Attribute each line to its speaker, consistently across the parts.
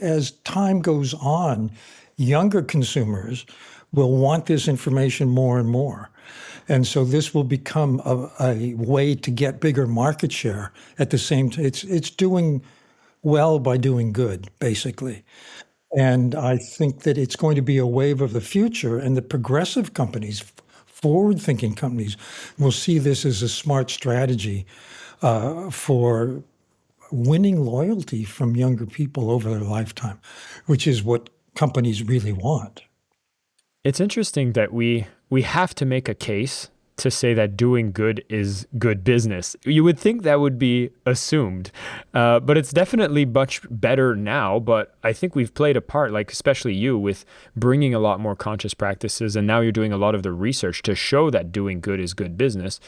Speaker 1: As time goes on, younger consumers will want this information more and more. And so this will become a way to get bigger market share at the same time. It's doing well by doing good, basically. And I think that it's going to be a wave of the future, and the progressive companies, forward-thinking companies, will see this as a smart strategy for winning loyalty from younger people over their lifetime, which is what companies really want.
Speaker 2: It's interesting that we have to make a case to say that doing good is good business. You would think that would be assumed, but it's definitely much better now. But I think we've played a part, like especially you, with bringing a lot more conscious practices, and now you're doing a lot of the research to show that doing good is good business.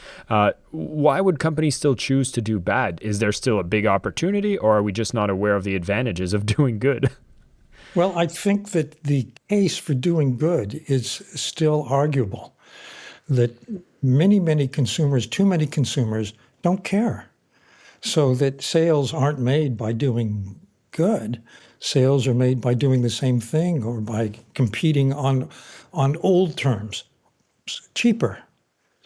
Speaker 2: Why would companies still choose to do bad? Is there still a big opportunity, or are we just not aware of the advantages of doing good?
Speaker 1: Well, I think that the case for doing good is still arguable, that many consumers, too many consumers, don't care. So that sales aren't made by doing good. Sales are made by doing the same thing or by competing on old terms, cheaper,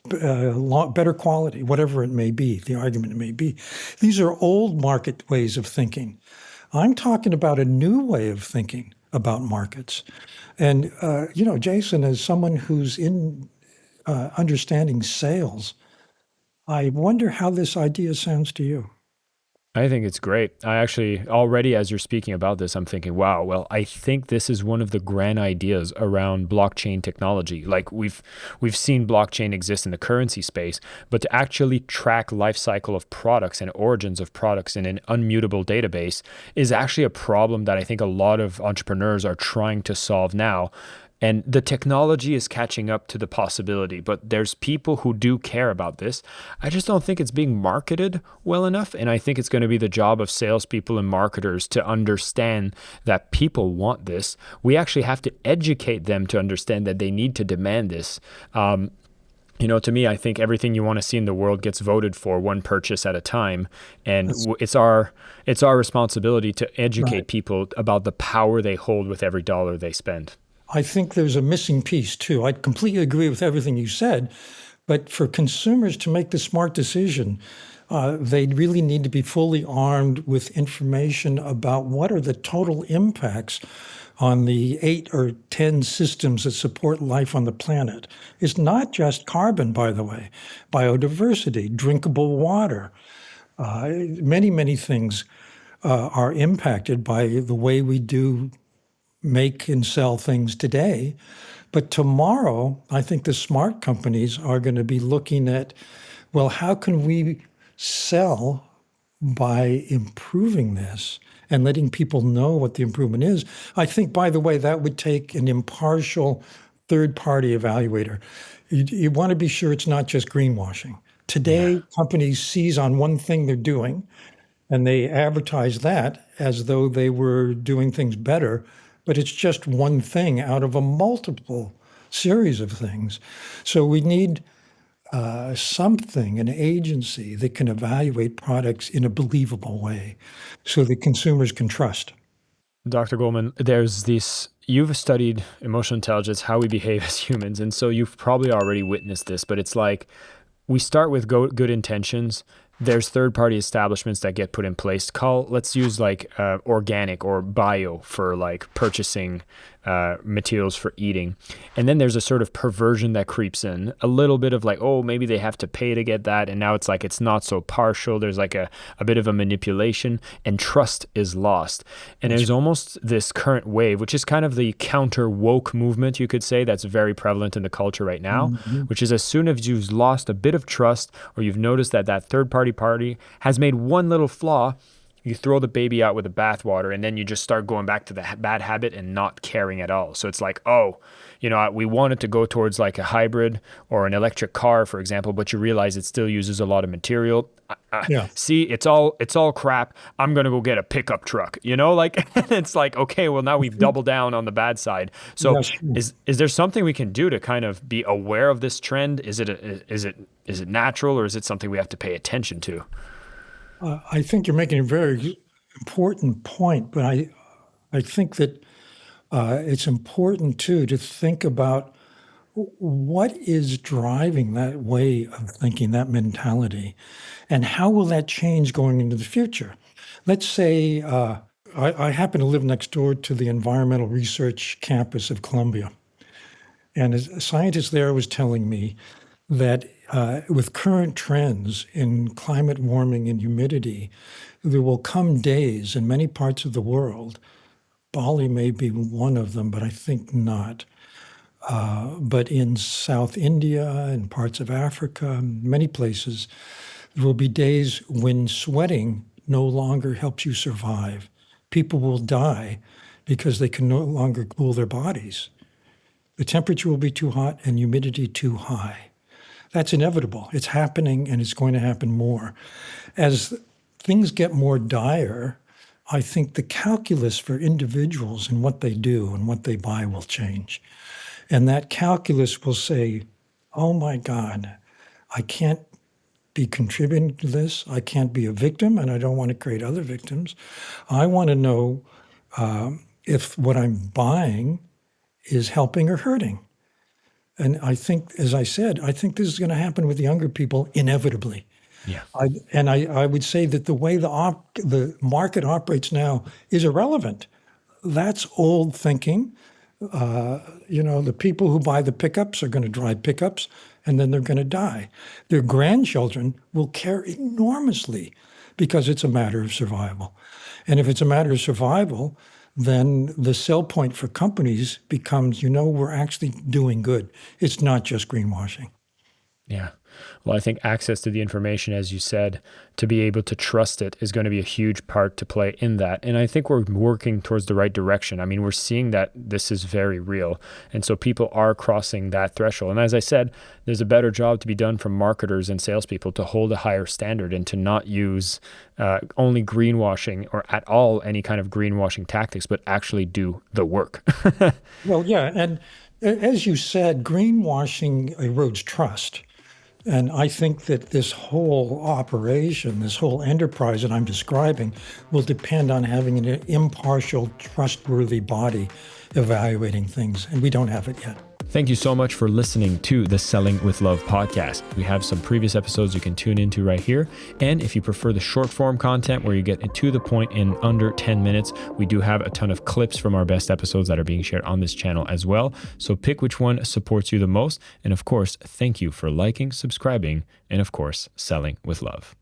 Speaker 1: better quality, whatever it may be, the argument may be. These are old market ways of thinking. I'm talking about a new way of thinking about markets. And, Jason, as someone who's in understanding sales, I wonder how this idea sounds to you.
Speaker 2: I think it's great. I actually already, as you're speaking about this, I'm thinking, wow, well, I think this is one of the grand ideas around blockchain technology. Like we've seen blockchain exist in the currency space, but to actually track life cycle of products and origins of products in an unmutable database is actually a problem that I think a lot of entrepreneurs are trying to solve now. And the technology is catching up to the possibility, but there's people who do care about this. I just don't think it's being marketed well enough. And I think it's going to be the job of salespeople and marketers to understand that people want this. We actually have to educate them to understand that they need to demand this. To me, I think everything you want to see in the world gets voted for one purchase at a time. And it's our responsibility to educate
Speaker 1: Right.
Speaker 2: people about the power they hold with every dollar they spend.
Speaker 1: I think there's a missing piece too. I completely agree with everything you said, but for consumers to make the smart decision, they really need to be fully armed with information about what are the total impacts on the 8 or 10 systems that support life on the planet. It's not just carbon, by the way, biodiversity, drinkable water, many things are impacted by the way we do make and sell things today. But tomorrow, I think the smart companies are going to be looking at, well, how can we sell by improving this and letting people know what the improvement is? I think, by the way, that would take an impartial third-party evaluator. You want to be sure it's not just greenwashing.
Speaker 2: Yeah.
Speaker 1: Today, companies seize on one thing they're doing, and they advertise that as though they were doing things better, but it's just one thing out of a multiple series of things. So we need something, an agency that can evaluate products in a believable way so that consumers can trust.
Speaker 2: Dr. Goleman, you've studied emotional intelligence, how we behave as humans, and so you've probably already witnessed this, but it's like we start with good intentions. There's third-party establishments that get put in place. Let's use like organic or bio for like purchasing materials for eating. And then there's a sort of perversion that creeps in, a little bit of like, oh, maybe they have to pay to get that. And now it's like, it's not so partial. There's like a bit of a manipulation, and trust is lost. And there's almost this current wave, which is kind of the counter woke movement, you could say, that's very prevalent in the culture right now, which is as soon as you've lost a bit of trust, or you've noticed that third-party party has made one little flaw, you throw the baby out with the bathwater, and then you just start going back to the bad habit and not caring at all. So it's like, oh, we wanted to go towards like a hybrid or an electric car, for example, but you realize it still uses a lot of material.
Speaker 1: Yeah.
Speaker 2: See, it's all crap. I'm going to go get a pickup truck, like it's like, okay, well now we've doubled down on the bad side. So
Speaker 1: Yes.
Speaker 2: is there something we can do to kind of be aware of this trend? Is it natural, or is it something we have to pay attention to?
Speaker 1: I think you're making a very important point, but I think that it's important, too, to think about what is driving that way of thinking, that mentality, and how will that change going into the future? Let's say I happen to live next door to the environmental research campus of Columbia. And a scientist there was telling me that with current trends in climate warming and humidity, there will come days in many parts of the world, Bali may be one of them, but I think not, but in South India and parts of Africa, many places, there will be days when sweating no longer helps you survive. People will die because they can no longer cool their bodies. The temperature will be too hot and humidity too high. That's inevitable. It's happening, and it's going to happen more. As things get more dire, I think the calculus for individuals and what they do and what they buy will change. And that calculus will say, oh my God, I can't be contributing to this. I can't be a victim, and I don't want to create other victims. I want to know if what I'm buying is helping or hurting. And I think, as I said, I think this is going to happen with younger people inevitably.
Speaker 2: Yeah.
Speaker 1: I would say that the way the market operates now is irrelevant. That's old thinking. The people who buy the pickups are going to drive pickups, and then they're going to die. Their grandchildren will care enormously because it's a matter of survival. And if it's a matter of survival, then the sell point for companies becomes, we're actually doing good. It's not just greenwashing.
Speaker 2: Yeah. Well, I think access to the information, as you said, to be able to trust it is going to be a huge part to play in that. And I think we're working towards the right direction. I mean, we're seeing that this is very real. And so people are crossing that threshold. And as I said, there's a better job to be done from marketers and salespeople to hold a higher standard and to not use only greenwashing or at all any kind of greenwashing tactics, but actually do the work.
Speaker 1: Well, yeah. And as you said, greenwashing erodes trust. And I think that this whole operation, this whole enterprise that I'm describing, will depend on having an impartial, trustworthy body evaluating things. And we don't have it yet.
Speaker 2: Thank you so much for listening to the Selling with Love podcast. We have some previous episodes you can tune into right here. And if you prefer the short form content where you get to the point in under 10 minutes, we do have a ton of clips from our best episodes that are being shared on this channel as well. So pick which one supports you the most. And of course, thank you for liking, subscribing, and of course, selling with love.